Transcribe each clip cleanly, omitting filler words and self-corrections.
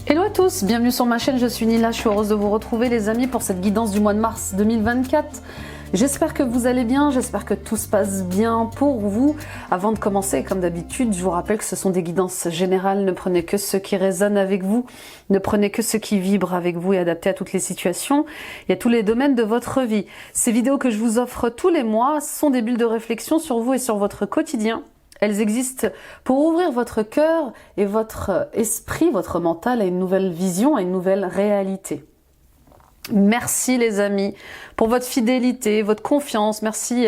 Hello à tous, bienvenue sur ma chaîne, je suis Nila, je suis heureuse de vous retrouver les amis pour cette guidance du mois de mars 2024. J'espère que vous allez bien, j'espère que tout se passe bien pour vous. Avant de commencer, comme d'habitude, je vous rappelle que ce sont des guidances générales, ne prenez que ce qui résonne avec vous, ne prenez que ce qui vibre avec vous et adapté à toutes les situations et à tous les domaines de votre vie. Ces vidéos que je vous offre tous les mois sont des bulles de réflexion sur vous et sur votre quotidien. Elles existent pour ouvrir votre cœur et votre esprit, votre mental à une nouvelle vision, à une nouvelle réalité. Merci les amis pour votre fidélité, votre confiance. Merci.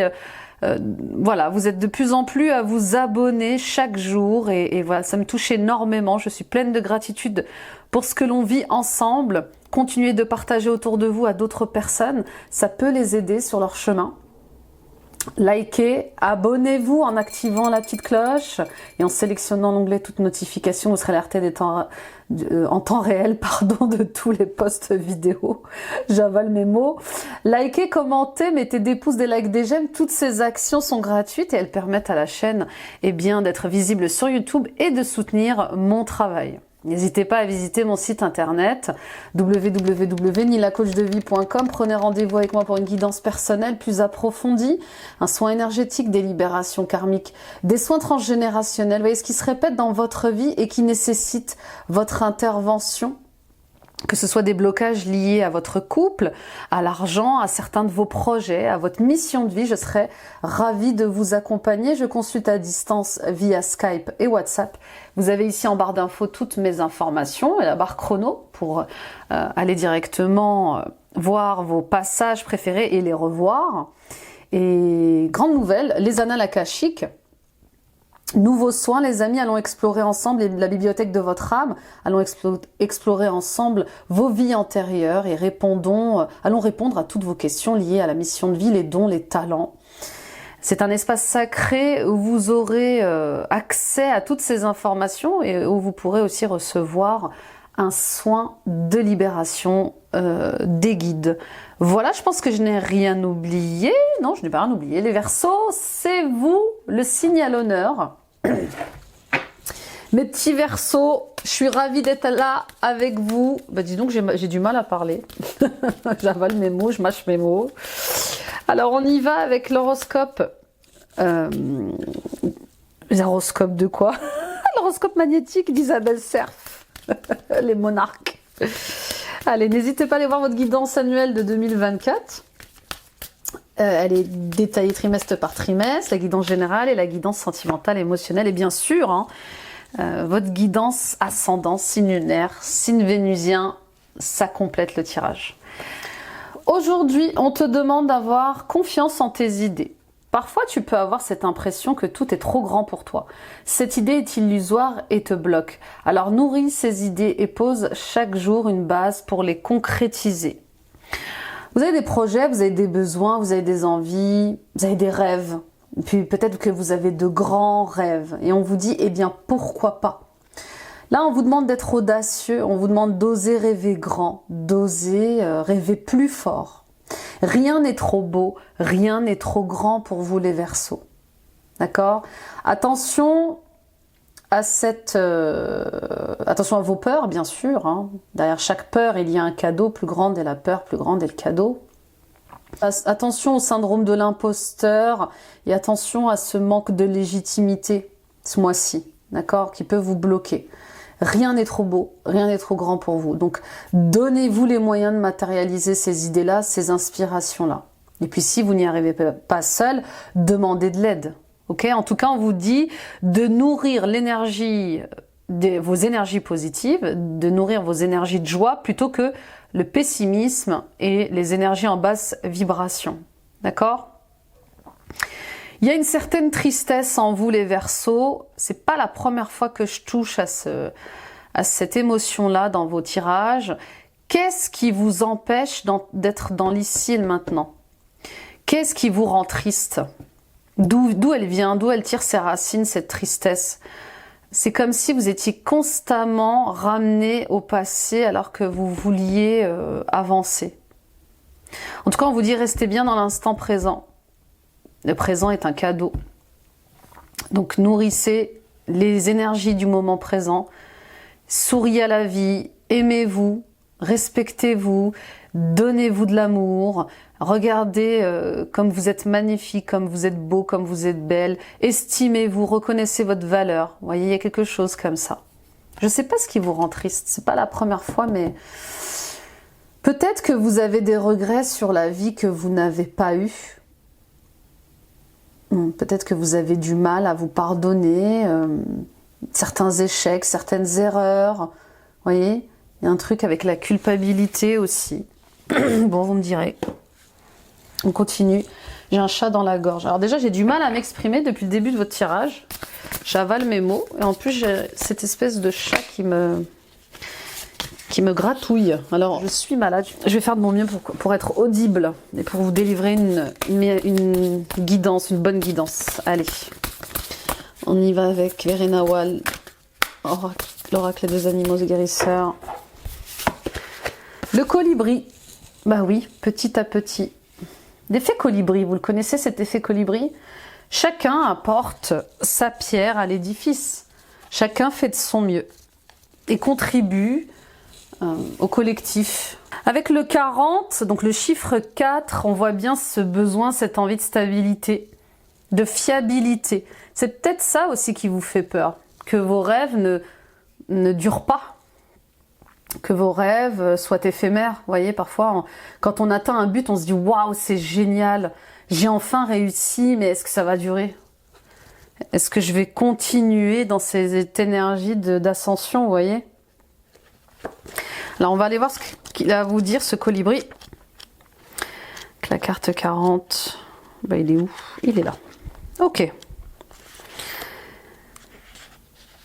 Voilà, vous êtes de plus en plus à vous abonner chaque jour et voilà, ça me touche énormément. Je suis pleine de gratitude pour ce que l'on vit ensemble. Continuez de partager autour de vous à d'autres personnes. Ça peut les aider sur leur chemin. Likez, abonnez-vous en activant la petite cloche et en sélectionnant l'onglet toutes notifications, vous serez alerté en temps réel de tous les posts vidéo. J'avale mes mots. Likez, commentez, mettez des pouces, des likes, des j'aime. Toutes ces actions sont gratuites et elles permettent à la chaîne d'être visible sur YouTube et de soutenir mon travail. N'hésitez pas à visiter mon site internet www.nilacoachdevie.com. Prenez rendez-vous avec moi pour une guidance personnelle plus approfondie, un soin énergétique, des libérations karmiques, des soins transgénérationnels. Vous voyez ce qui se répète dans votre vie et qui nécessite votre intervention. Que ce soit des blocages liés à votre couple, à l'argent, à certains de vos projets, à votre mission de vie, je serai ravie de vous accompagner. Je consulte à distance via Skype et WhatsApp. Vous avez ici en barre d'infos toutes mes informations et la barre chrono pour aller directement voir vos passages préférés et les revoir. Et grande nouvelle, les annales akashiques. Nouveaux soins, les amis, allons explorer ensemble la bibliothèque de votre âme, allons explorer ensemble vos vies antérieures et allons répondre à toutes vos questions liées à la mission de vie, les dons, les talents. C'est un espace sacré où vous aurez accès à toutes ces informations et où vous pourrez aussi recevoir un soin de libération des guides. Voilà, je pense que je n'ai rien oublié. Non, je n'ai pas rien oublié. Les Verseaux, c'est vous, le signe à l'honneur. Mes petits Verseaux, je suis ravie d'être là avec vous. Bah, dis donc, j'ai du mal à parler. J'avale mes mots, je mâche mes mots. Alors, on y va avec l'horoscope. L'horoscope de quoi? L'horoscope magnétique d'Isabelle Serf. Les monarques. Allez, n'hésitez pas à aller voir votre guidance annuelle de 2024. Elle est détaillée trimestre par trimestre, la guidance générale et la guidance sentimentale, émotionnelle. Et bien sûr, votre guidance ascendant, signe lunaire, signe vénusien, ça complète le tirage. Aujourd'hui, on te demande d'avoir confiance en tes idées. Parfois, tu peux avoir cette impression que tout est trop grand pour toi. Cette idée est illusoire et te bloque. Alors nourris ces idées et pose chaque jour une base pour les concrétiser. Vous avez des projets, vous avez des besoins, vous avez des envies, vous avez des rêves. Puis peut-être que vous avez de grands rêves. Et on vous dit, eh bien, pourquoi pas? Là, on vous demande d'être audacieux, on vous demande d'oser rêver grand, d'oser rêver plus fort. Rien n'est trop beau, rien n'est trop grand pour vous les Verseaux. D'accord? Attention à attention à vos peurs, bien sûr. Hein. Derrière chaque peur, il y a un cadeau. Plus grande est la peur, plus grande est le cadeau. Attention au syndrome de l'imposteur et attention à ce manque de légitimité ce mois-ci, d'accord? Qui peut vous bloquer. Rien n'est trop beau, rien n'est trop grand pour vous. Donc, donnez-vous les moyens de matérialiser ces idées-là, ces inspirations-là. Et puis, si vous n'y arrivez pas seul, demandez de l'aide. Okay? En tout cas, on vous dit de nourrir l'énergie, vos énergies positives, de nourrir vos énergies de joie plutôt que le pessimisme et les énergies en basse vibration. D'accord ? Il y a une certaine tristesse en vous les Verseaux. C'est pas la première fois que je touche à cette émotion-là dans vos tirages. Qu'est-ce qui vous empêche d'être dans l'ici et le maintenant? Qu'est-ce qui vous rend triste? D'où elle vient? D'où elle tire ses racines, cette tristesse? C'est comme si vous étiez constamment ramené au passé alors que vous vouliez avancer. En tout cas, on vous dit restez bien dans l'instant présent. Le présent est un cadeau. Donc nourrissez les énergies du moment présent, souriez à la vie, aimez-vous, respectez-vous, donnez-vous de l'amour, regardez comme vous êtes magnifique, comme vous êtes beau, comme vous êtes belle, estimez-vous, reconnaissez votre valeur. Vous voyez, il y a quelque chose comme ça. Je ne sais pas ce qui vous rend triste, c'est pas la première fois, mais peut-être que vous avez des regrets sur la vie que vous n'avez pas eue. Peut-être que vous avez du mal à vous pardonner certains échecs, certaines erreurs. Vous voyez, il y a un truc avec la culpabilité aussi. Bon, vous me direz. On continue. J'ai un chat dans la gorge. Alors déjà, j'ai du mal à m'exprimer depuis le début de votre tirage. J'avale mes mots. Et en plus, j'ai cette espèce de chat qui me gratouille. Alors, je suis malade. Je vais faire de mon mieux pour être audible et pour vous délivrer une guidance, une bonne guidance. Allez, on y va avec Verena Wall, l'oracle des animaux guérisseurs. Le colibri. Bah oui, petit à petit. L'effet colibri, vous le connaissez cet effet colibri? Chacun apporte sa pierre à l'édifice. Chacun fait de son mieux et contribue au collectif. Avec le 40, donc le chiffre 4, on voit bien ce besoin, cette envie de stabilité, de fiabilité. C'est peut-être ça aussi qui vous fait peur, que vos rêves ne durent pas, que vos rêves soient éphémères. Vous voyez, parfois, quand on atteint un but, on se dit « Waouh, c'est génial, j'ai enfin réussi, mais est-ce que ça va durer ? Est-ce que je vais continuer dans cette énergie d'ascension ?» Vous voyez ? Alors, on va aller voir ce qu'il a à vous dire, ce colibri. La carte 40, bah, il est où? Il est là. Ok.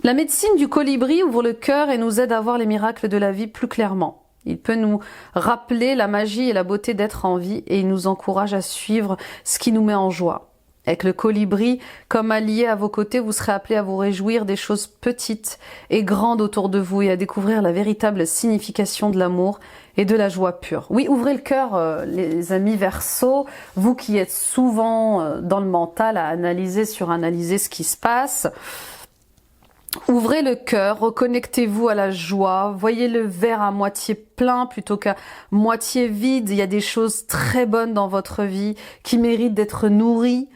La médecine du colibri ouvre le cœur et nous aide à voir les miracles de la vie plus clairement. Il peut nous rappeler la magie et la beauté d'être en vie et il nous encourage à suivre ce qui nous met en joie. Avec le colibri comme allié à vos côtés, vous serez appelés à vous réjouir des choses petites et grandes autour de vous et à découvrir la véritable signification de l'amour et de la joie pure. Oui, ouvrez le cœur, les amis Verseaux, vous qui êtes souvent dans le mental à analyser, suranalyser ce qui se passe. Ouvrez le cœur, reconnectez-vous à la joie, voyez le verre à moitié plein plutôt qu'à moitié vide. Il y a des choses très bonnes dans votre vie qui méritent d'être nourries.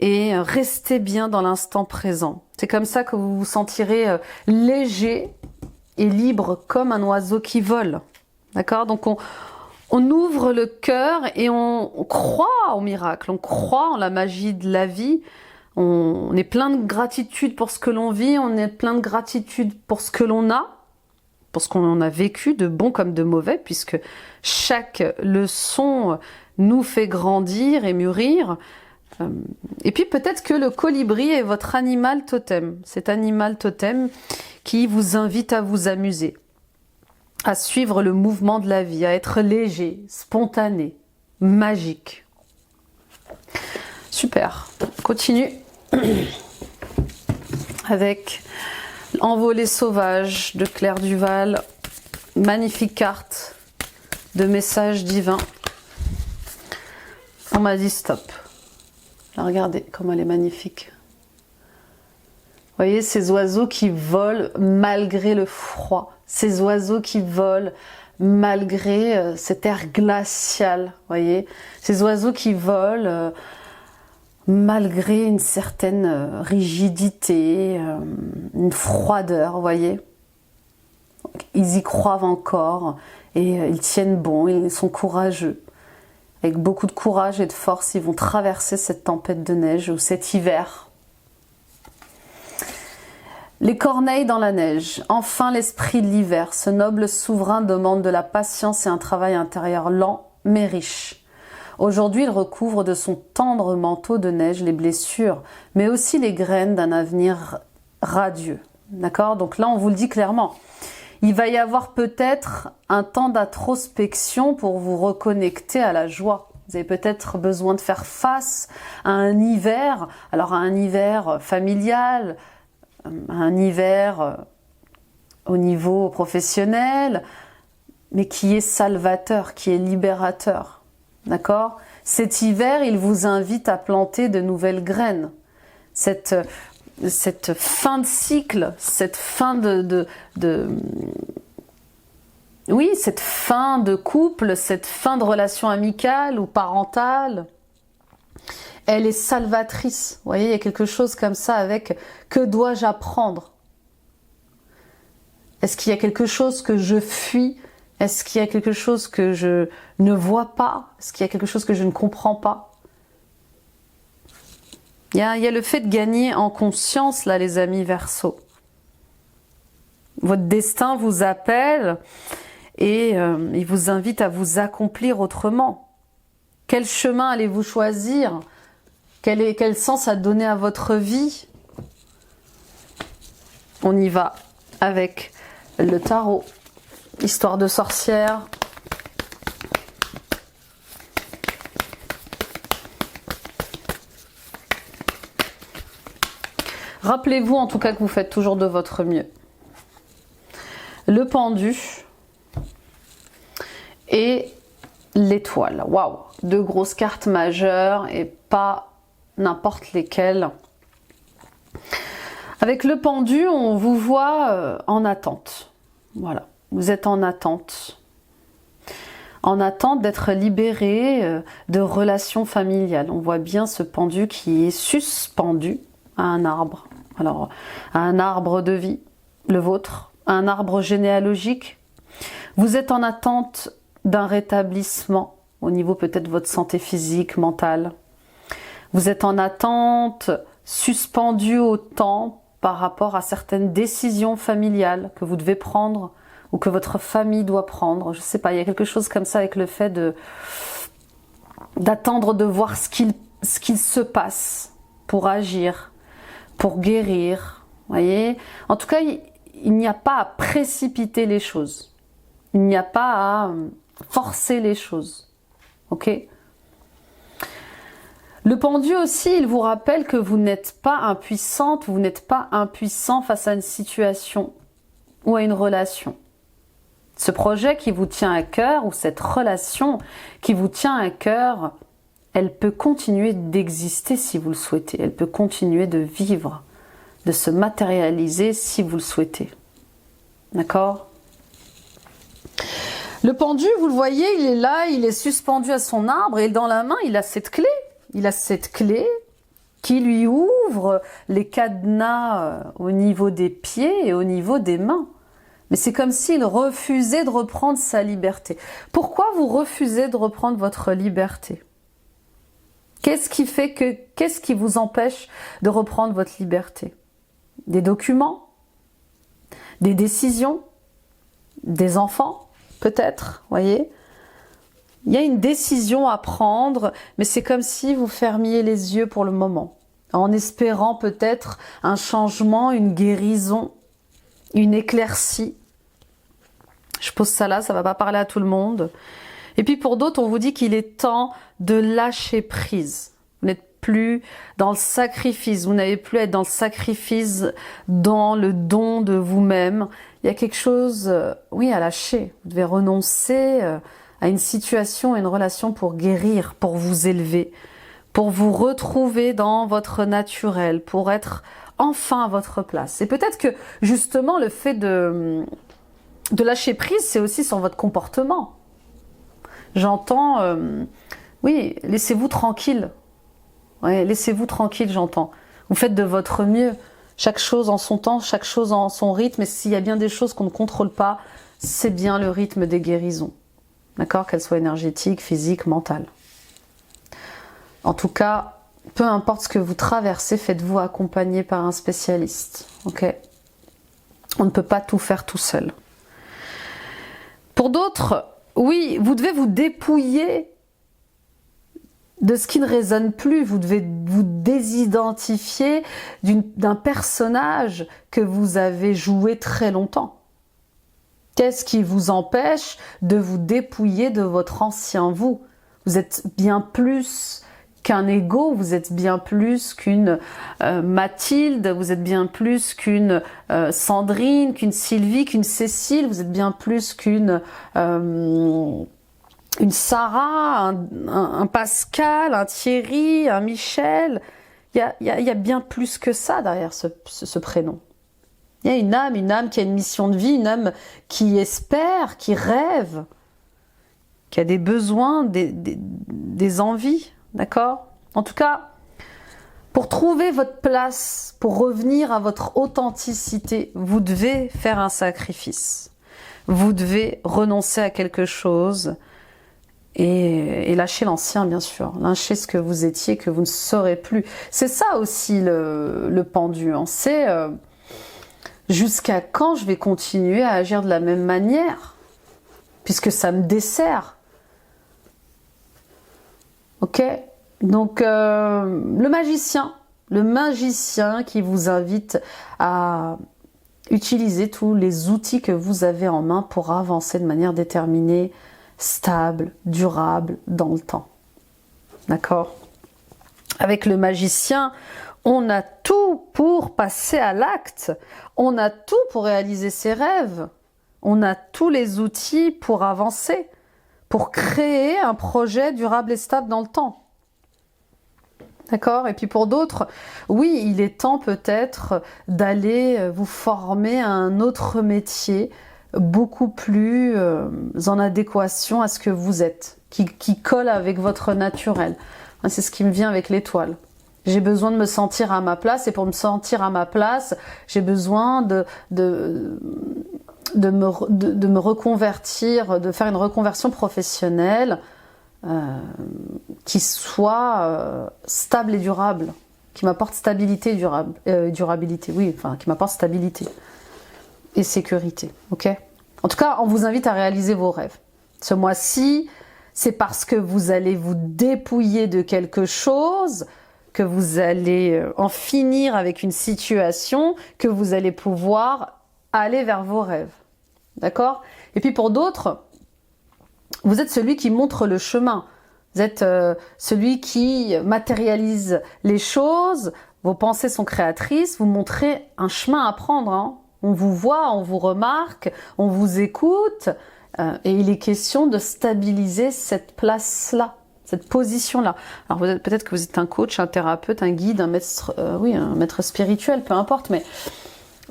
Et restez bien dans l'instant présent. C'est comme ça que vous vous sentirez léger et libre comme un oiseau qui vole. D'accord? Donc on ouvre le cœur et on croit au miracle, on croit en la magie de la vie. On est plein de gratitude pour ce que l'on vit, on est plein de gratitude pour ce que l'on a, pour ce qu'on en a vécu, de bon comme de mauvais, puisque chaque leçon nous fait grandir et mûrir. Et puis peut-être que le colibri est votre animal totem, cet animal totem qui vous invite à vous amuser, à suivre le mouvement de la vie, à être léger, spontané, magique. Super, continue avec Envolée sauvage de Claire Duval, magnifique carte de message divin. On m'a dit stop. Regardez comme elle est magnifique. Vous voyez ces oiseaux qui volent malgré le froid. Ces oiseaux qui volent malgré cet air glacial. Vous voyez ces oiseaux qui volent malgré une certaine rigidité, une froideur. Vous voyez, ils y croient encore et ils tiennent bon, ils sont courageux. Avec beaucoup de courage et de force, ils vont traverser cette tempête de neige ou cet hiver. Les corneilles dans la neige. Enfin l'esprit de l'hiver. Ce noble souverain demande de la patience et un travail intérieur lent mais riche. Aujourd'hui, il recouvre de son tendre manteau de neige les blessures, mais aussi les graines d'un avenir radieux. D'accord? Donc là, on vous le dit clairement. Il va y avoir peut-être un temps d'introspection pour vous reconnecter à la joie. Vous avez peut-être besoin de faire face à un hiver, alors à un hiver familial, à un hiver au niveau professionnel, mais qui est salvateur, qui est libérateur. D'accord? Cet hiver, il vous invite à planter de nouvelles graines. Cette fin de cycle, cette fin oui, cette fin de couple, cette fin de relation amicale ou parentale, elle est salvatrice. Vous voyez, il y a quelque chose comme ça avec « que dois-je apprendre ?» Est-ce qu'il y a quelque chose que je fuis? Est-ce qu'il y a quelque chose que je ne vois pas? Est-ce qu'il y a quelque chose que je ne comprends pas? Il y a le fait de gagner en conscience, là, les amis Verseaux. Votre destin vous appelle et il vous invite à vous accomplir autrement. Quel chemin allez-vous choisir? Quel sens à donner à votre vie? On y va avec le tarot. Histoire de sorcière. Rappelez-vous en tout cas que vous faites toujours de votre mieux. Le pendu et l'étoile. Waouh! Deux grosses cartes majeures et pas n'importe lesquelles. Avec le pendu, on vous voit en attente. Voilà, vous êtes en attente. En attente d'être libéré de relations familiales. On voit bien ce pendu qui est suspendu à un arbre. Alors, à un arbre de vie, le vôtre, à un arbre généalogique. Vous êtes en attente d'un rétablissement au niveau peut-être de votre santé physique, mentale. Vous êtes en attente, suspendu au temps par rapport à certaines décisions familiales que vous devez prendre ou que votre famille doit prendre. Je ne sais pas, il y a quelque chose comme ça avec le fait d'attendre de voir ce qu'il se passe pour agir, pour guérir. Voyez, en tout cas, il n'y a pas à précipiter les choses. Il n'y a pas à forcer les choses. Ok ? Le pendu aussi, il vous rappelle que vous n'êtes pas impuissante, vous n'êtes pas impuissant face à une situation ou à une relation. Ce projet qui vous tient à cœur ou cette relation qui vous tient à cœur, elle peut continuer d'exister si vous le souhaitez. Elle peut continuer de vivre, de se matérialiser si vous le souhaitez. D'accord ? Le pendu, vous le voyez, il est là, il est suspendu à son arbre et dans la main, il a cette clé. Il a cette clé qui lui ouvre les cadenas au niveau des pieds et au niveau des mains. Mais c'est comme s'il refusait de reprendre sa liberté. Pourquoi vous refusez de reprendre votre liberté? Qu'est-ce qui vous empêche de reprendre votre liberté? Des documents? Des décisions? Des enfants? Peut-être, voyez? Il y a une décision à prendre, mais c'est comme si vous fermiez les yeux pour le moment, en espérant peut-être un changement, une guérison, une éclaircie. Je pose ça là, ça va pas parler à tout le monde. Et puis pour d'autres, on vous dit qu'il est temps de lâcher prise. Vous n'êtes plus dans le sacrifice, vous n'avez plus à être dans le sacrifice, dans le don de vous-même. Il y a quelque chose, oui, à lâcher. Vous devez renoncer à une situation, à une relation pour guérir, pour vous élever, pour vous retrouver dans votre naturel, pour être enfin à votre place. Et peut-être que justement le fait de lâcher prise, c'est aussi sur votre comportement. J'entends, oui, laissez-vous tranquille. Ouais, laissez-vous tranquille, j'entends. Vous faites de votre mieux. Chaque chose en son temps, chaque chose en son rythme. Et s'il y a bien des choses qu'on ne contrôle pas, c'est bien le rythme des guérisons. D'accord, qu'elle soit énergétique, physique, mentale. En tout cas, peu importe ce que vous traversez, faites-vous accompagner par un spécialiste. Ok ? On ne peut pas tout faire tout seul. Pour d'autres, oui, vous devez vous dépouiller de ce qui ne résonne plus. Vous devez vous désidentifier d'un personnage que vous avez joué très longtemps. Qu'est-ce qui vous empêche de vous dépouiller de votre ancien vous? Vous êtes bien plus qu'un ego, vous êtes bien plus qu'une Mathilde, vous êtes bien plus qu'une Sandrine, qu'une Sylvie, qu'une Cécile, vous êtes bien plus qu'une une Sarah, un Pascal, un Thierry, un Michel. Il y a bien plus que ça derrière ce prénom. Il y a une âme qui a une mission de vie, une âme qui espère, qui rêve, qui a des besoins, des envies, d'accord? En tout cas, pour trouver votre place, pour revenir à votre authenticité, vous devez faire un sacrifice. Vous devez renoncer à quelque chose et lâcher l'ancien, bien sûr. Lâcher ce que vous étiez, que vous ne serez plus. C'est ça aussi le pendu. Hein. C'est jusqu'à quand je vais continuer à agir de la même manière, puisque ça me dessert. Ok? Donc, le magicien qui vous invite à utiliser tous les outils que vous avez en main pour avancer de manière déterminée, stable, durable dans le temps. D'accord? Avec le magicien, on a tout pour passer à l'acte. On a tout pour réaliser ses rêves. On a tous les outils pour avancer, pour créer un projet durable et stable dans le temps. D'accord? Et puis pour d'autres, oui, il est temps peut-être d'aller vous former à un autre métier beaucoup plus en adéquation à ce que vous êtes, qui colle avec votre naturel. C'est ce qui me vient avec l'étoile. J'ai besoin de me sentir à ma place, et pour me sentir à ma place, j'ai besoin de me reconvertir, de faire une reconversion professionnelle qui soit stable et durable, qui m'apporte stabilité et durabilité, oui, enfin qui m'apporte stabilité et sécurité, ok? En tout cas, on vous invite à réaliser vos rêves. Ce mois-ci, c'est parce que vous allez vous dépouiller de quelque chose, que vous allez en finir avec une situation, que vous allez pouvoir aller vers vos rêves. D'accord? Et puis pour d'autres, vous êtes celui qui montre le chemin. Vous êtes celui qui matérialise les choses. Vos pensées sont créatrices. Vous montrez un chemin à prendre. Hein. On vous voit, on vous remarque, on vous écoute. Et il est question de stabiliser cette place-là, cette position-là. Alors peut-être que vous êtes un coach, un thérapeute, un guide, un maître spirituel, peu importe. Mais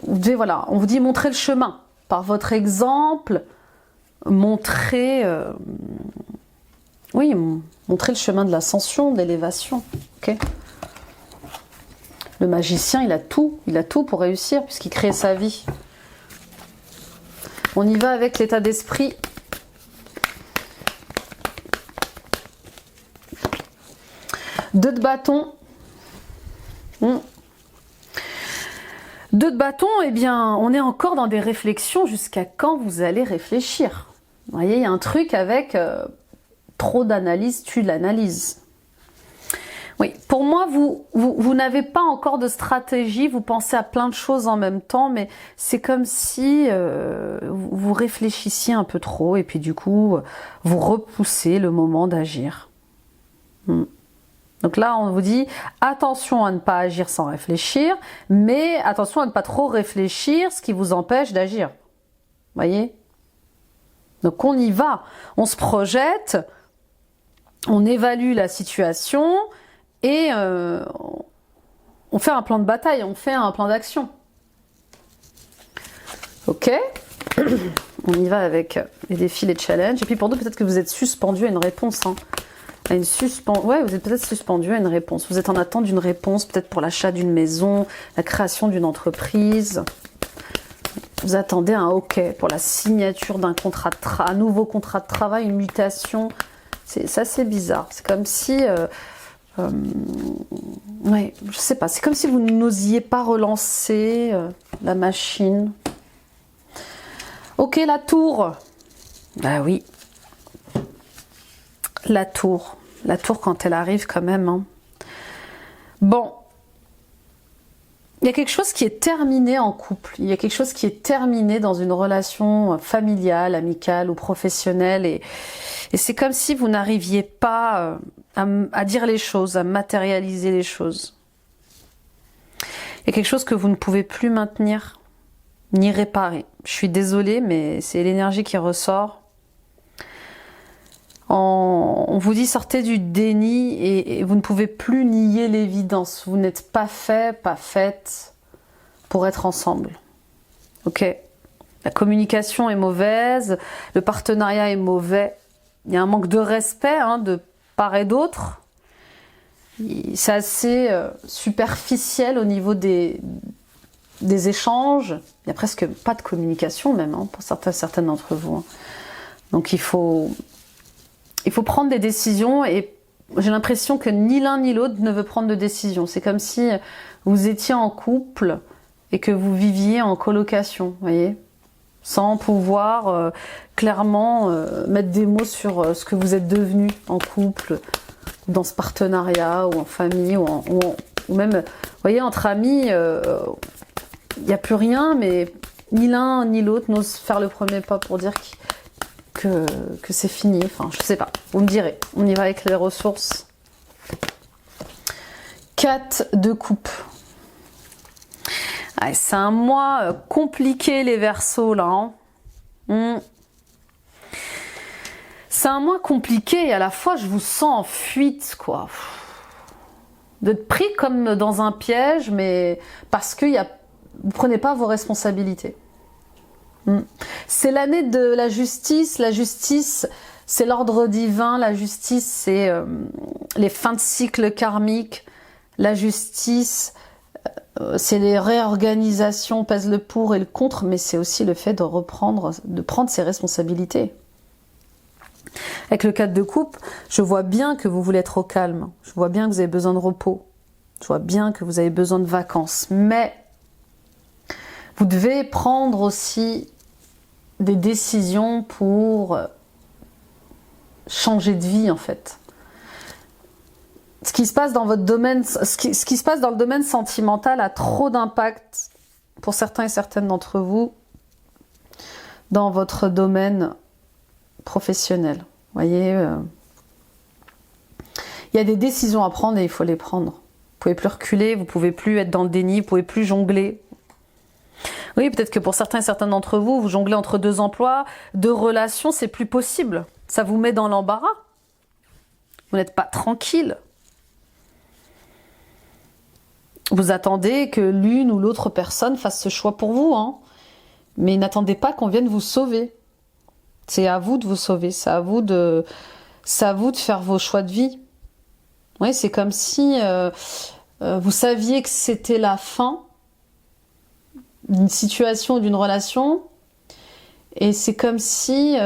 vous devez, voilà, on vous dit montrer le chemin. Par votre exemple, montrer le chemin de l'ascension, de l'élévation. Okay. Le magicien, il a tout pour réussir puisqu'il crée sa vie. On y va avec l'état d'esprit. Deux de bâton. Deux de bâton, eh bien, on est encore dans des réflexions. Jusqu'à quand vous allez réfléchir? Vous voyez, il y a un truc avec trop d'analyse tue l'analyse. Oui, pour moi, vous n'avez pas encore de stratégie, vous pensez à plein de choses en même temps, mais c'est comme si vous réfléchissiez un peu trop et puis du coup, vous repoussez le moment d'agir. Donc là, on vous dit attention à ne pas agir sans réfléchir, mais attention à ne pas trop réfléchir, ce qui vous empêche d'agir. Vous voyez? Donc on y va, on se projette, on évalue la situation et on fait un plan de bataille, on fait un plan d'action. Ok? On y va avec les défis, les challenges. Et puis pour d'autres, peut-être que vous êtes suspendu à une réponse. Hein. Ouais, vous êtes peut-être suspendu à une réponse. Vous êtes en attente d'une réponse, peut-être pour l'achat d'une maison, la création d'une entreprise. Vous attendez un OK pour la signature d'un contrat, un nouveau contrat de travail, une mutation. C'est assez bizarre. C'est comme si, ouais, je sais pas. C'est comme si vous n'osiez pas relancer la machine. Ok, la tour. Bah oui. La tour quand elle arrive quand même. Hein. Bon. Il y a quelque chose qui est terminé en couple, il y a quelque chose qui est terminé dans une relation familiale, amicale ou professionnelle et c'est comme si vous n'arriviez pas à dire les choses, à matérialiser les choses. Il y a quelque chose que vous ne pouvez plus maintenir, ni réparer. Je suis désolée, mais c'est l'énergie qui ressort. On vous dit sortez du déni et vous ne pouvez plus nier l'évidence. Vous n'êtes pas fait, pas faite pour être ensemble. ok? La communication est mauvaise, le partenariat est mauvais, il y a un manque de respect hein, de part et d'autre. C'est assez superficiel au niveau des échanges. Il n'y a presque pas de communication même hein, pour certaines d'entre vous. Hein. Donc il faut prendre des décisions et j'ai l'impression que ni l'un ni l'autre ne veut prendre de décision. C'est comme si vous étiez en couple et que vous viviez en colocation, vous voyez, sans pouvoir clairement mettre des mots sur ce que vous êtes devenu en couple, dans ce partenariat, ou en famille, ou même, vous voyez, entre amis, il n'y a plus rien, mais ni l'un ni l'autre n'ose faire le premier pas pour dire que c'est fini. Enfin, je sais pas, vous me direz. On y va avec les ressources. 4 de coupe. Ah, c'est un mois compliqué les Verseaux là. Hein. C'est un mois compliqué et à la fois je vous sens en fuite quoi. D'être pris comme dans un piège, mais parce que vous prenez pas vos responsabilités. C'est l'année de la justice. La justice, c'est l'ordre divin. La justice, c'est les fins de cycle karmique. La justice, c'est les réorganisations, pèse le pour et le contre, mais c'est aussi le fait de prendre ses responsabilités. Avec le 4 de coupe, je vois bien que vous voulez être au calme. Je vois bien que vous avez besoin de repos. Je vois bien que vous avez besoin de vacances. Mais vous devez prendre aussi des décisions pour changer de vie en fait. Ce qui se passe dans votre domaine, ce qui se passe dans le domaine sentimental a trop d'impact pour certains et certaines d'entre vous dans votre domaine professionnel. Vous voyez, il y a des décisions à prendre et il faut les prendre. Vous pouvez plus reculer, vous pouvez plus être dans le déni, vous pouvez plus jongler. Oui, peut-être que pour certains et certaines d'entre vous, vous jonglez entre 2 emplois, 2 relations, c'est plus possible. Ça vous met dans l'embarras. Vous n'êtes pas tranquille. Vous attendez que l'une ou l'autre personne fasse ce choix pour vous. Hein. Mais n'attendez pas qu'on vienne vous sauver. C'est à vous de vous sauver. C'est à vous de faire vos choix de vie. Oui, c'est comme si vous saviez que c'était la fin d'une situation, d'une relation, et c'est comme si,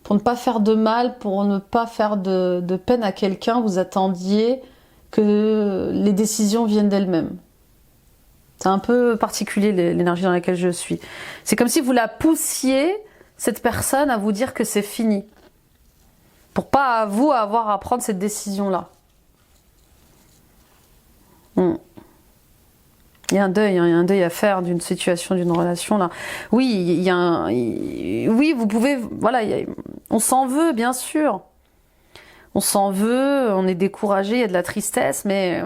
pour ne pas faire de mal, pour ne pas faire de peine à quelqu'un, vous attendiez que les décisions viennent d'elles-mêmes. C'est un peu particulier l'énergie dans laquelle je suis. C'est comme si vous la poussiez, cette personne, à vous dire que c'est fini. Pour pas à vous avoir à prendre cette décision-là. Il y a un deuil, hein, il y a un deuil à faire d'une situation, d'une relation là. Oui, oui, vous pouvez, voilà, on s'en veut bien sûr. On s'en veut, on est découragé, il y a de la tristesse, mais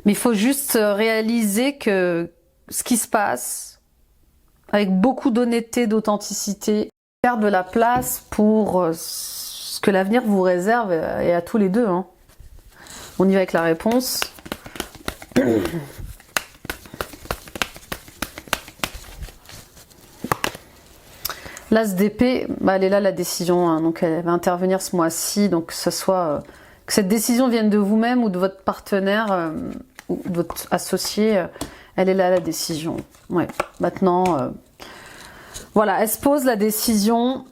il faut juste réaliser que ce qui se passe, avec beaucoup d'honnêteté, d'authenticité, faire de la place pour ce que l'avenir vous réserve et à tous les deux. Hein. On y va avec la réponse. L'As d'épée, elle est là la décision, hein, donc elle va intervenir ce mois-ci, donc que que cette décision vienne de vous-même ou de votre partenaire ou de votre associé, elle est là la décision. Ouais. Maintenant, voilà, elle se pose la décision,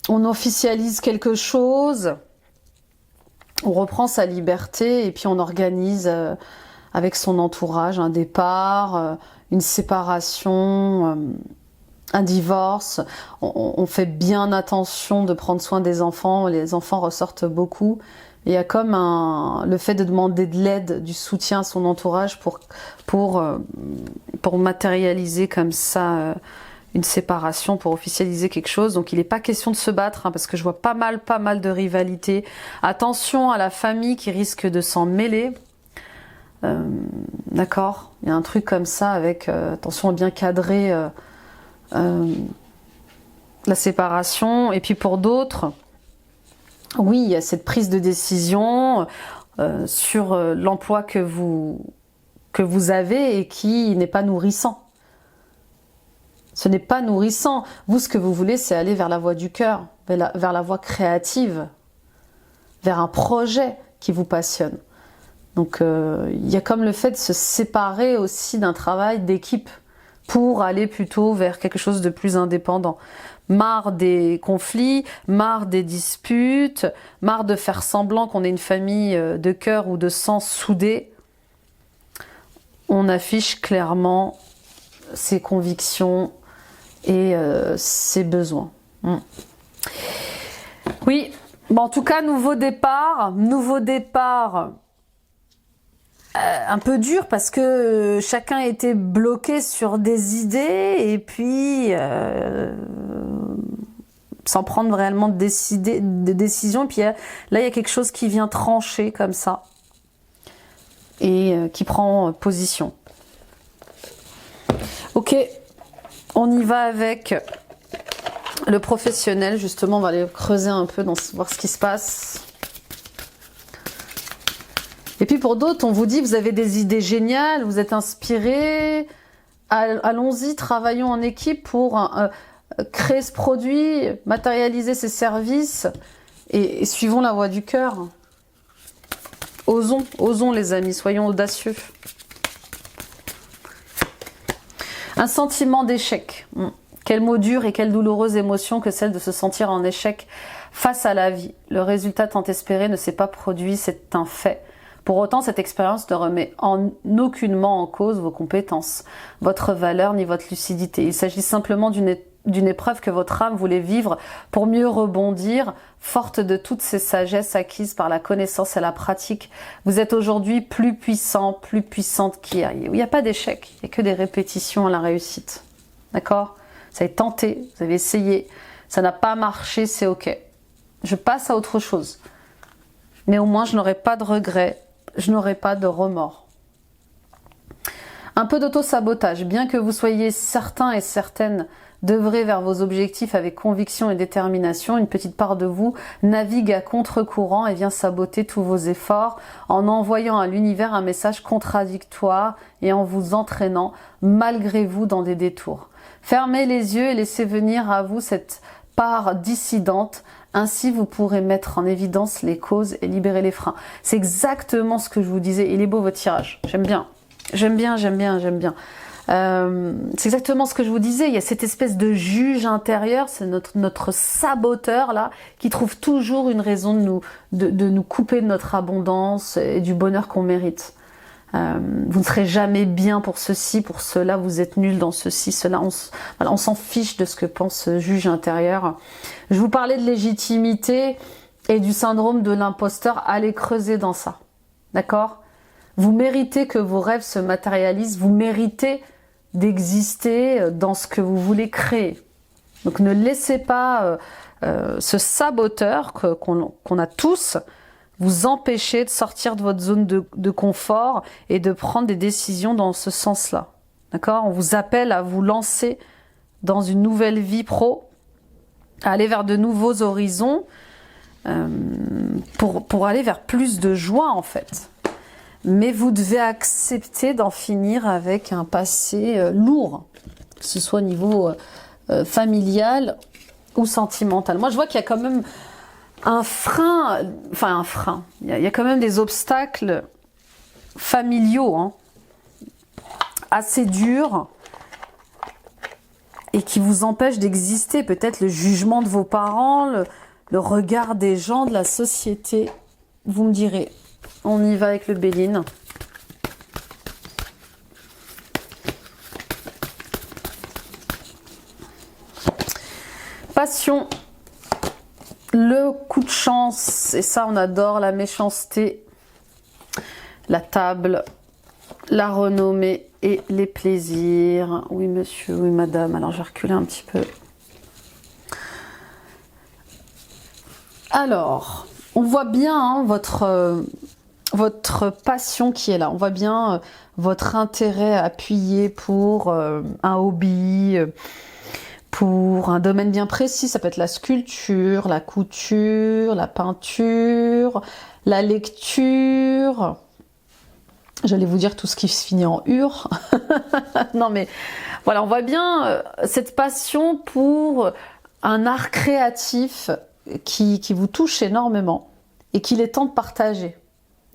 on officialise quelque chose, on reprend sa liberté et puis on organise avec son entourage un départ, une séparation, un divorce. On fait bien attention de prendre soin des enfants, les enfants ressortent beaucoup. Et il y a comme le fait de demander de l'aide, du soutien à son entourage pour matérialiser comme ça une séparation, pour officialiser quelque chose. Donc il n'est pas question de se battre, hein, parce que je vois pas mal de rivalité. Attention à la famille qui risque de s'en mêler. D'accord, il y a un truc comme ça avec attention à bien cadrer la séparation. Et puis pour d'autres, oui, il y a cette prise de décision sur l'emploi que vous avez et qui n'est pas nourrissant. Ce n'est pas nourrissant. Vous, ce que vous voulez, c'est aller vers la voie du cœur, vers la voie créative, vers un projet qui vous passionne. Donc, il y a comme le fait de se séparer aussi d'un travail d'équipe pour aller plutôt vers quelque chose de plus indépendant. Marre des conflits, marre des disputes, marre de faire semblant qu'on est une famille de cœur ou de sang soudée. On affiche clairement ses convictions et ses besoins. Oui, bon, en tout cas, nouveau départ un peu dur parce que chacun était bloqué sur des idées et puis sans prendre réellement de décision. Et puis là, il y a quelque chose qui vient trancher comme ça et qui prend position. Ok, on y va avec le professionnel. Justement, on va aller creuser un peu, voir ce qui se passe. Et puis pour d'autres, on vous dit, vous avez des idées géniales, vous êtes inspirés, allons-y, travaillons en équipe pour créer ce produit, matérialiser ces services et suivons la voie du cœur. Osons les amis, soyons audacieux. Un sentiment d'échec. Quel mot dur et quelle douloureuse émotion que celle de se sentir en échec face à la vie. Le résultat tant espéré ne s'est pas produit, c'est un fait. Pour autant, cette expérience ne remet aucunement en cause vos compétences, votre valeur ni votre lucidité. Il s'agit simplement d'une épreuve que votre âme voulait vivre pour mieux rebondir, forte de toutes ces sagesses acquises par la connaissance et la pratique. Vous êtes aujourd'hui plus puissant, plus puissante qu'hier. Il n'y a pas d'échec, il n'y a que des répétitions à la réussite. D'accord ? Vous avez tenté, vous avez essayé, ça n'a pas marché, c'est ok. Je passe à autre chose. Néanmoins, je n'aurai pas de regrets. Je n'aurai pas de remords. Un peu d'auto-sabotage. Bien que vous soyez certain et certaine d'œuvrer vers vos objectifs avec conviction et détermination, une petite part de vous navigue à contre-courant et vient saboter tous vos efforts en envoyant à l'univers un message contradictoire et en vous entraînant malgré vous dans des détours. Fermez les yeux et laissez venir à vous cette part dissidente. Ainsi, vous pourrez mettre en évidence les causes et libérer les freins. C'est exactement ce que je vous disais. Il est beau votre tirage. J'aime bien. J'aime bien. C'est exactement ce que je vous disais. Il y a cette espèce de juge intérieur, c'est notre saboteur là, qui trouve toujours une raison de nous couper de notre abondance et du bonheur qu'on mérite. Vous ne serez jamais bien pour ceci, pour cela, vous êtes nul dans ceci, cela. On s'en fiche de ce que pense ce juge intérieur. Je vous parlais de légitimité et du syndrome de l'imposteur. Allez creuser dans ça. D'accord ? Vous méritez que vos rêves se matérialisent. Vous méritez d'exister dans ce que vous voulez créer. Donc ne laissez pas ce saboteur qu'on a tous vous empêcher de sortir de votre zone de confort et de prendre des décisions dans ce sens-là. D'accord ? On vous appelle à vous lancer dans une nouvelle vie pro, à aller vers de nouveaux horizons, pour aller vers plus de joie en fait. Mais vous devez accepter d'en finir avec un passé lourd, que ce soit au niveau familial ou sentimental. Moi je vois qu'il y a quand même un frein. Il y a quand même des obstacles familiaux assez durs et qui vous empêchent d'exister. Peut-être le jugement de vos parents, le regard des gens, de la société. Vous me direz. On y va avec le Béline. Passion. Le coup de chance, et ça on adore, la méchanceté, la table, la renommée et les plaisirs. Oui monsieur, oui madame, alors je vais reculer un petit peu. Alors, on voit bien votre passion qui est là, on voit bien votre intérêt appuyé pour un hobby, pour un domaine bien précis. Ça peut être la sculpture, la couture, la peinture, la lecture, J'allais vous dire tout ce qui se finit en ur. Non mais voilà, on voit bien cette passion pour un art créatif qui vous touche énormément et qu'il est temps de partager.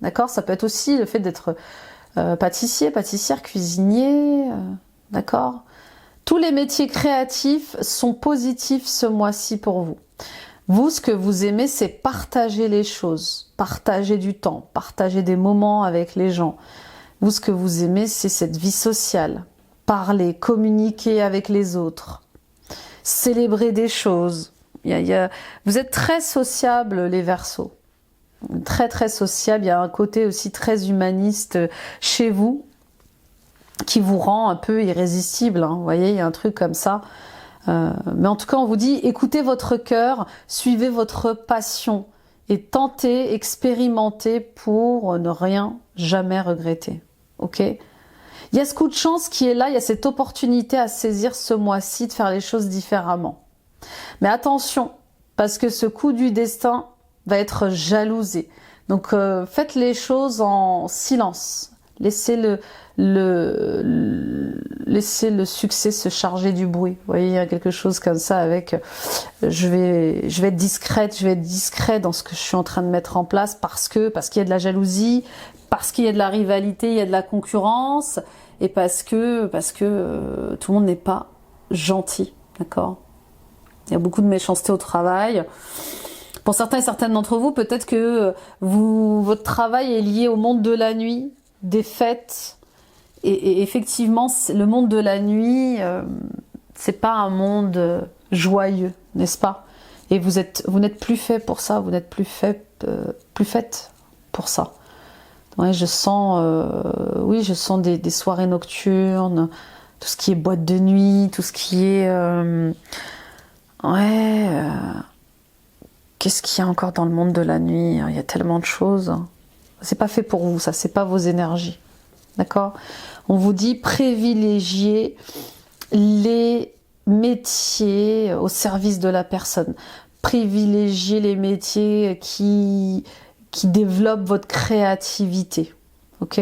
D'accord? Ça peut être aussi le fait d'être pâtissier, pâtissière, cuisinier, d'accord? Tous les métiers créatifs sont positifs ce mois-ci pour vous. Vous, ce que vous aimez, c'est partager les choses, partager du temps, partager des moments avec les gens. Vous, ce que vous aimez, c'est cette vie sociale, parler, communiquer avec les autres, célébrer des choses. Vous êtes très sociables, les Verseaux. Très, très sociables. Il y a un côté aussi très humaniste chez vous qui vous rend un peu irrésistible. Hein. Vous voyez, il y a un truc comme ça. Mais en tout cas, on vous dit, écoutez votre cœur, suivez votre passion et tentez, expérimentez pour ne rien, jamais regretter. Ok? Il y a ce coup de chance qui est là, il y a cette opportunité à saisir ce mois-ci de faire les choses différemment. Mais attention, parce que ce coup du destin va être jalousé. Donc faites les choses en silence. Laissez le succès se charger du bruit. Vous voyez, il y a quelque chose comme ça avec je vais être discrète, je vais être discret dans ce que je suis en train de mettre en place parce qu'il y a de la jalousie, parce qu'il y a de la rivalité, il y a de la concurrence et parce que tout le monde n'est pas gentil, d'accord? Il y a beaucoup de méchanceté au travail. Pour certains et certaines d'entre vous, peut-être que votre travail est lié au monde de la nuit, des fêtes. Et effectivement, le monde de la nuit, c'est pas un monde joyeux, n'est-ce pas? Et vous n'êtes plus fait pour ça, vous n'êtes plus faite pour ça. Ouais, je sens des soirées nocturnes, tout ce qui est boîte de nuit, tout ce qui est... qu'est-ce qu'il y a encore dans le monde de la nuit? Il y a tellement de choses. C'est pas fait pour vous, ça, c'est pas vos énergies. D'accord? On vous dit privilégier les métiers au service de la personne. Privilégier les métiers qui développent votre créativité. Ok?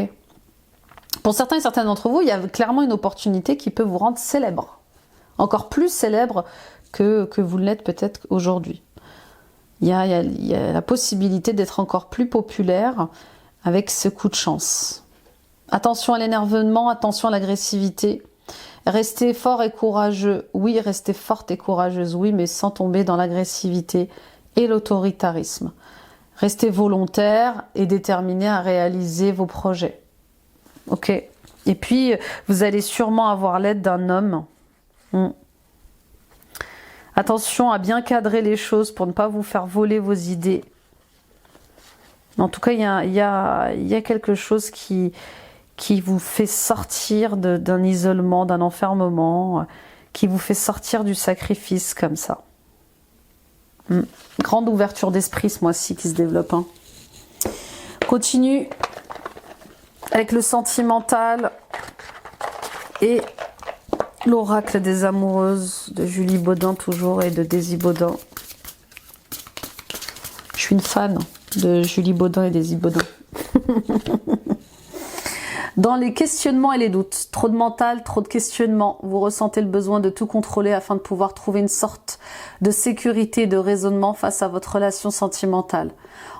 Pour certains et certaines d'entre vous, il y a clairement une opportunité qui peut vous rendre célèbre. Encore plus célèbre que vous l'êtes peut-être aujourd'hui. Il y a la possibilité d'être encore plus populaire avec ce coup de chance. Attention à l'énervement, attention à l'agressivité. Restez fort et courageux, oui, restez forte et courageuse, oui, mais sans tomber dans l'agressivité et l'autoritarisme. Restez volontaire et déterminé à réaliser vos projets. Ok? Et puis, vous allez sûrement avoir l'aide d'un homme. Attention à bien cadrer les choses pour ne pas vous faire voler vos idées. En tout cas, il y a quelque chose qui vous fait sortir d'un isolement, d'un enfermement, qui vous fait sortir du sacrifice comme ça. Grande ouverture d'esprit ce mois-ci qui se développe. Hein. Continue avec le sentimental et l'oracle des amoureuses de Julie Baudin toujours et de Daisy Baudin. Je suis une fan de Julie Baudin et Daisy Baudin. Dans les questionnements et les doutes, trop de mental, trop de questionnements, vous ressentez le besoin de tout contrôler afin de pouvoir trouver une sorte de sécurité et de raisonnement face à votre relation sentimentale.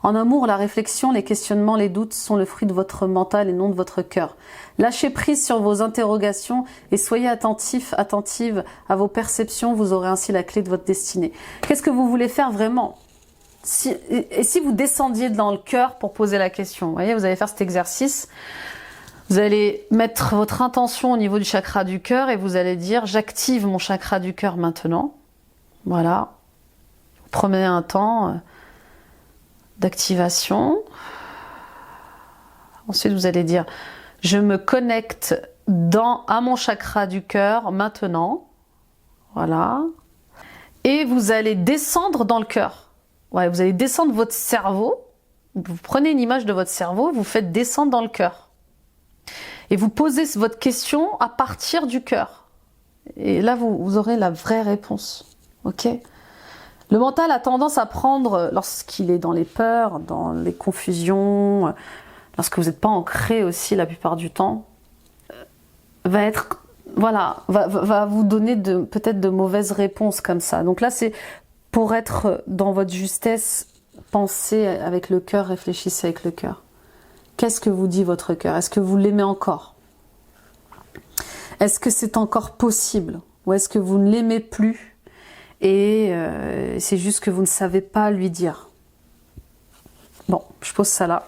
En amour, la réflexion, les questionnements, les doutes sont le fruit de votre mental et non de votre cœur. Lâchez prise sur vos interrogations et soyez attentive à vos perceptions, vous aurez ainsi la clé de votre destinée. Qu'est-ce que vous voulez faire vraiment ? Et si vous descendiez dans le cœur pour poser la question, vous voyez, vous allez faire cet exercice. Vous allez mettre votre intention au niveau du chakra du cœur et vous allez dire « J'active mon chakra du cœur maintenant ». Voilà. Vous prenez un temps d'activation. Ensuite, vous allez dire « Je me connecte à mon chakra du cœur maintenant ». Voilà. Et vous allez descendre dans le cœur. Ouais, vous allez descendre votre cerveau. Vous prenez une image de votre cerveau et vous faites descendre dans le cœur. Et vous posez votre question à partir du cœur. Et là, vous aurez la vraie réponse. Ok ? Le mental a tendance à prendre, lorsqu'il est dans les peurs, dans les confusions, lorsque vous n'êtes pas ancré aussi la plupart du temps, va être, voilà, va vous donner peut-être de mauvaises réponses comme ça. Donc là, c'est pour être dans votre justesse, pensez avec le cœur, réfléchissez avec le cœur. Qu'est-ce que vous dit votre cœur? Est-ce que vous l'aimez encore? Est-ce que c'est encore possible? Ou est-ce que vous ne l'aimez plus et c'est juste que vous ne savez pas lui dire? Bon, je pose ça là.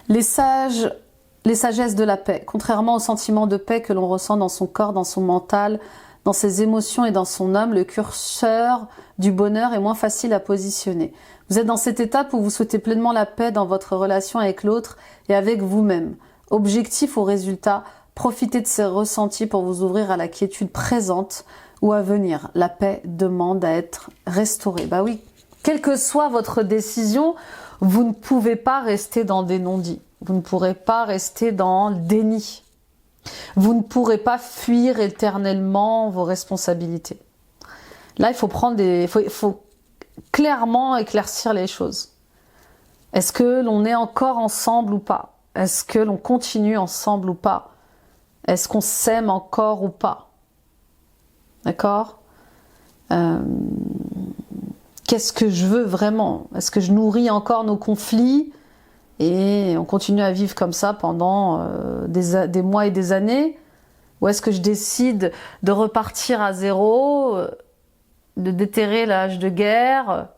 Les sagesses de la paix. Contrairement au sentiment de paix que l'on ressent dans son corps, dans son mental, dans ses émotions et dans son âme, le curseur du bonheur est moins facile à positionner. Vous êtes dans cette étape où vous souhaitez pleinement la paix dans votre relation avec l'autre et avec vous-même. Objectif ou résultat, profitez de ces ressentis pour vous ouvrir à la quiétude présente ou à venir. La paix demande à être restaurée. Bah oui, quelle que soit votre décision, vous ne pouvez pas rester dans des non-dits. Vous ne pourrez pas rester dans le déni. Vous ne pourrez pas fuir éternellement vos responsabilités. Là, il faut faut clairement éclaircir les choses. Est-ce que l'on est encore ensemble ou pas? Est-ce que l'on continue ensemble ou pas? Est-ce qu'on s'aime encore ou pas? D'accord? Qu'est-ce que je veux vraiment? Est-ce que je nourris encore nos conflits et on continue à vivre comme ça pendant des mois et des années? Ou est-ce que je décide de repartir à zéro, de déterrer l'âge de guerre?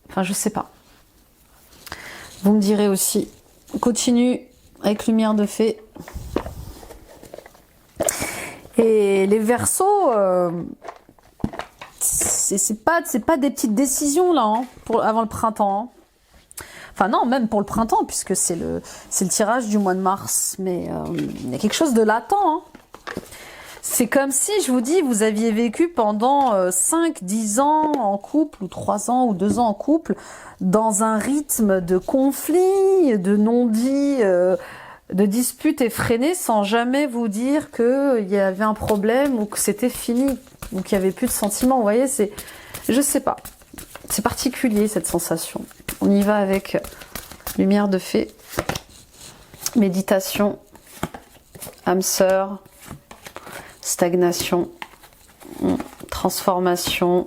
Enfin, je sais pas. Vous me direz aussi. On continue avec lumière de fée. Et les Verseaux, c'est pas des petites décisions là, hein, avant le printemps. Hein. Enfin non, même pour le printemps, puisque c'est le tirage du mois de mars. Mais il y a quelque chose de latent. Hein. C'est comme si, je vous dis, vous aviez vécu pendant 5, 10 ans en couple, ou 3 ans, ou 2 ans en couple, dans un rythme de conflit, de non-dit, de disputes effrénées, sans jamais vous dire qu'il y avait un problème ou que c'était fini, ou qu'il n'y avait plus de sentiments. Vous voyez, je sais pas. C'est particulier, cette sensation. On y va avec lumière de fée, méditation, âme sœur, stagnation, transformation,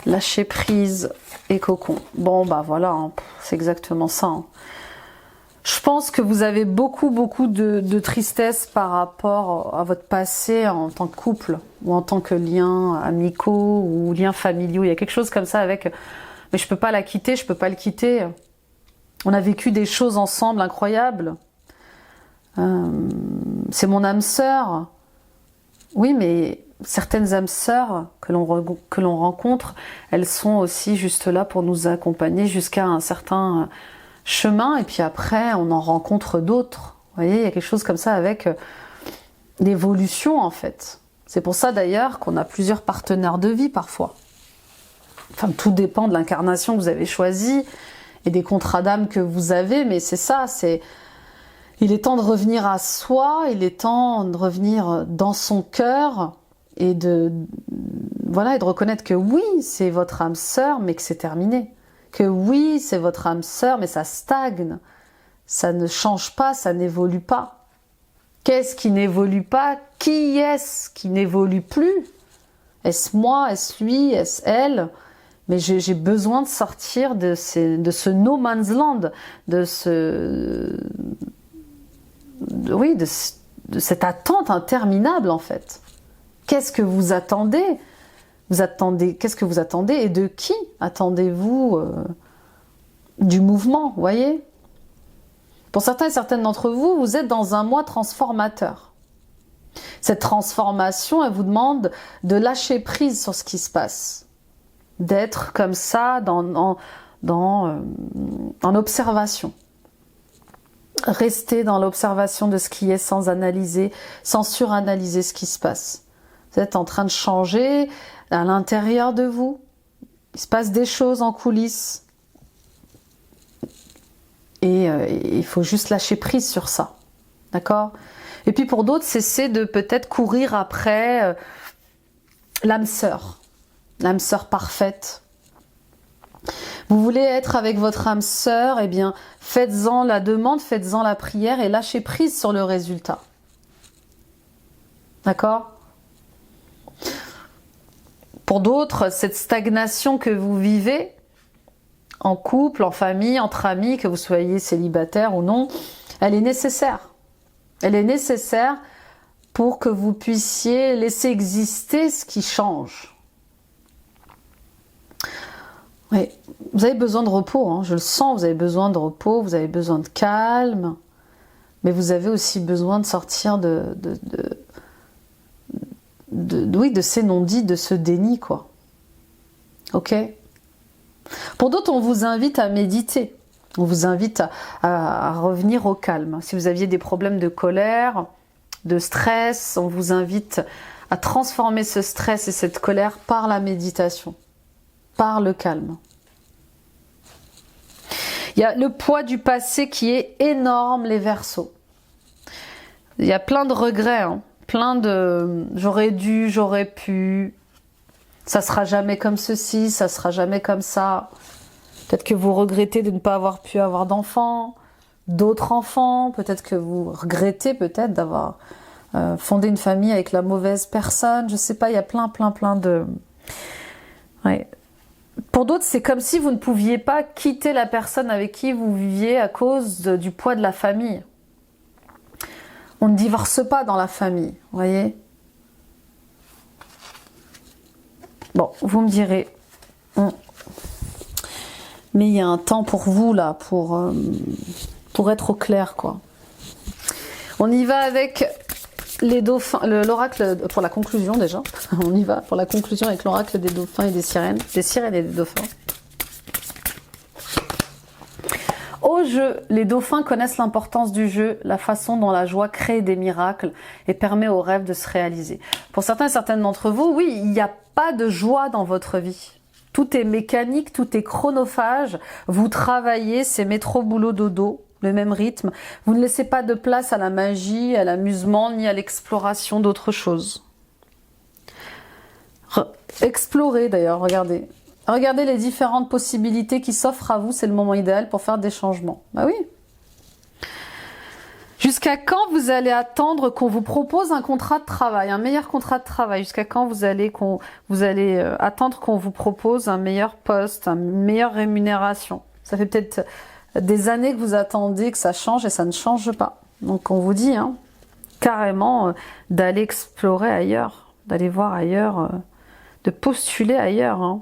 lâcher prise et cocon. Bon, bah voilà, hein, c'est exactement ça. Hein. Je pense que vous avez beaucoup de tristesse par rapport à votre passé en tant que couple ou en tant que liens amicaux ou liens familiaux. Il y a quelque chose comme ça avec « mais je peux pas la quitter, je peux pas le quitter ». On a vécu des choses ensemble incroyables. C'est mon âme sœur. Oui, mais certaines âmes sœurs que l'on rencontre, elles sont aussi juste là pour nous accompagner jusqu'à un certain chemin, et puis après, on en rencontre d'autres. Vous voyez, il y a quelque chose comme ça avec l'évolution, en fait. C'est pour ça, d'ailleurs, qu'on a plusieurs partenaires de vie, parfois. Enfin, tout dépend de l'incarnation que vous avez choisie et des contrats d'âme que vous avez, mais c'est ça, il est temps de revenir à soi, il est temps de revenir dans son cœur et de reconnaître que oui, c'est votre âme sœur, mais que c'est terminé. Que oui, c'est votre âme sœur, mais ça stagne. Ça ne change pas, ça n'évolue pas. Qu'est-ce qui n'évolue pas? Qui est-ce qui n'évolue plus? Est-ce moi? Est-ce lui? Est-ce elle? Mais j'ai besoin de sortir de ce no man's land, de cette attente interminable, en fait. Qu'est-ce que vous attendez? Qu'est-ce que vous attendez et de qui attendez-vous du mouvement, vous voyez? Pour certains et certaines d'entre vous, vous êtes dans un mois transformateur. Cette transformation, elle vous demande de lâcher prise sur ce qui se passe. D'être comme ça en observation. Rester dans l'observation de ce qui est sans analyser, sans suranalyser ce qui se passe. Vous êtes en train de changer à l'intérieur de vous. Il se passe des choses en coulisses. Et il faut juste lâcher prise sur ça. D'accord? Et puis pour d'autres, cesser de peut-être courir après l'âme sœur parfaite. Vous voulez être avec votre âme sœur, eh bien, faites-en la demande, faites-en la prière et lâchez prise sur le résultat. D'accord? Pour d'autres, cette stagnation que vous vivez, en couple, en famille, entre amis, que vous soyez célibataire ou non, elle est nécessaire. Elle est nécessaire pour que vous puissiez laisser exister ce qui change. Oui, vous avez besoin de repos, hein, je le sens, vous avez besoin de repos, vous avez besoin de calme, mais vous avez aussi besoin de sortir oui, de ces non-dits, de ce déni, quoi. Ok? Pour d'autres, on vous invite à méditer. On vous invite à revenir au calme. Si vous aviez des problèmes de colère, de stress, on vous invite à transformer ce stress et cette colère par la méditation, par le calme. Il y a le poids du passé qui est énorme, les Verseaux. Il y a plein de regrets, hein, plein de « j'aurais dû, j'aurais pu », ça sera jamais comme ceci, ça sera jamais comme ça. Peut-être que vous regrettez de ne pas avoir pu avoir d'enfants, d'autres enfants. Peut-être que vous regrettez peut-être d'avoir fondé une famille avec la mauvaise personne. Je sais pas, il y a plein de... Ouais. Pour d'autres, c'est comme si vous ne pouviez pas quitter la personne avec qui vous viviez à cause du poids de la famille. On ne divorce pas dans la famille, vous voyez? Bon, vous me direz, mais il y a un temps pour vous là, pour être au clair, quoi. On y va avec les dauphins, l'oracle pour la conclusion déjà. On y va pour la conclusion avec l'oracle des dauphins et des sirènes et des dauphins. Au jeu, les dauphins connaissent l'importance du jeu, la façon dont la joie crée des miracles et permet aux rêves de se réaliser. Pour certains et certaines d'entre vous, oui, il n'y a pas de joie dans votre vie. Tout est mécanique, tout est chronophage. Vous travaillez, c'est métro, boulot, dodo, le même rythme. Vous ne laissez pas de place à la magie, à l'amusement, ni à l'exploration d'autres choses. Explorez d'ailleurs, regardez. Regardez les différentes possibilités qui s'offrent à vous, c'est le moment idéal pour faire des changements. Bah oui. Jusqu'à quand vous allez attendre qu'on vous propose un contrat de travail, un meilleur contrat de travail? Jusqu'à quand vous allez attendre qu'on vous propose un meilleur poste, une meilleure rémunération? Ça fait peut-être des années que vous attendez que ça change et ça ne change pas. Donc on vous dit carrément d'aller explorer ailleurs, d'aller voir ailleurs, de postuler ailleurs.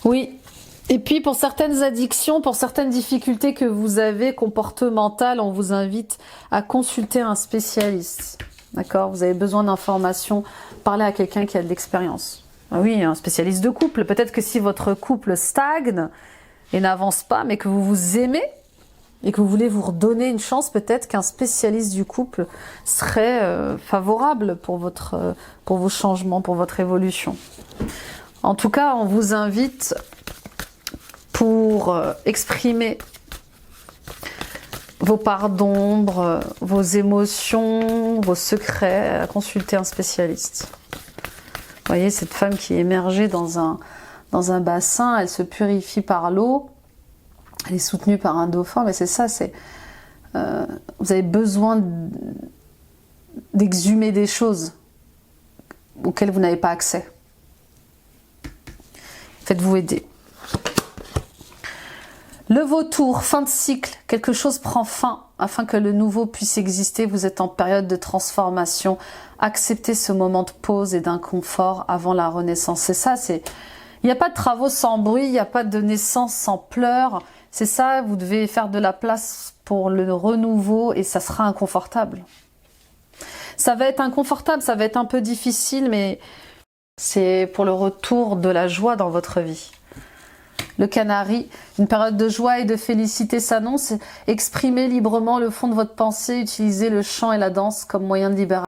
Oui, et puis pour certaines addictions, pour certaines difficultés que vous avez comportementales, on vous invite à consulter un spécialiste. D'accord? Vous avez besoin d'informations, parlez à quelqu'un qui a de l'expérience. Ah oui, un spécialiste de couple. Peut-être que si votre couple stagne et n'avance pas, mais que vous vous aimez et que vous voulez vous redonner une chance, peut-être qu'un spécialiste du couple serait favorable pour vos changements, pour votre évolution. En tout cas, on vous invite pour exprimer vos parts d'ombre, vos émotions, vos secrets, à consulter un spécialiste. Vous voyez, cette femme qui est émergée dans un bassin, elle se purifie par l'eau, elle est soutenue par un dauphin, mais c'est ça, vous avez besoin d'exhumer des choses auxquelles vous n'avez pas accès. Faites-vous aider. Le vautour, fin de cycle, quelque chose prend fin afin que le nouveau puisse exister. Vous êtes en période de transformation. Acceptez ce moment de pause et d'inconfort avant la renaissance. C'est ça, il n'y a pas de travaux sans bruit, il n'y a pas de naissance sans pleurs. C'est ça, vous devez faire de la place pour le renouveau et ça sera inconfortable. Ça va être inconfortable, ça va être un peu difficile, mais c'est pour le retour de la joie dans votre vie. Le canari, une période de joie et de félicité s'annonce. Exprimez librement le fond de votre pensée, utilisez le chant et la danse comme moyen de libération.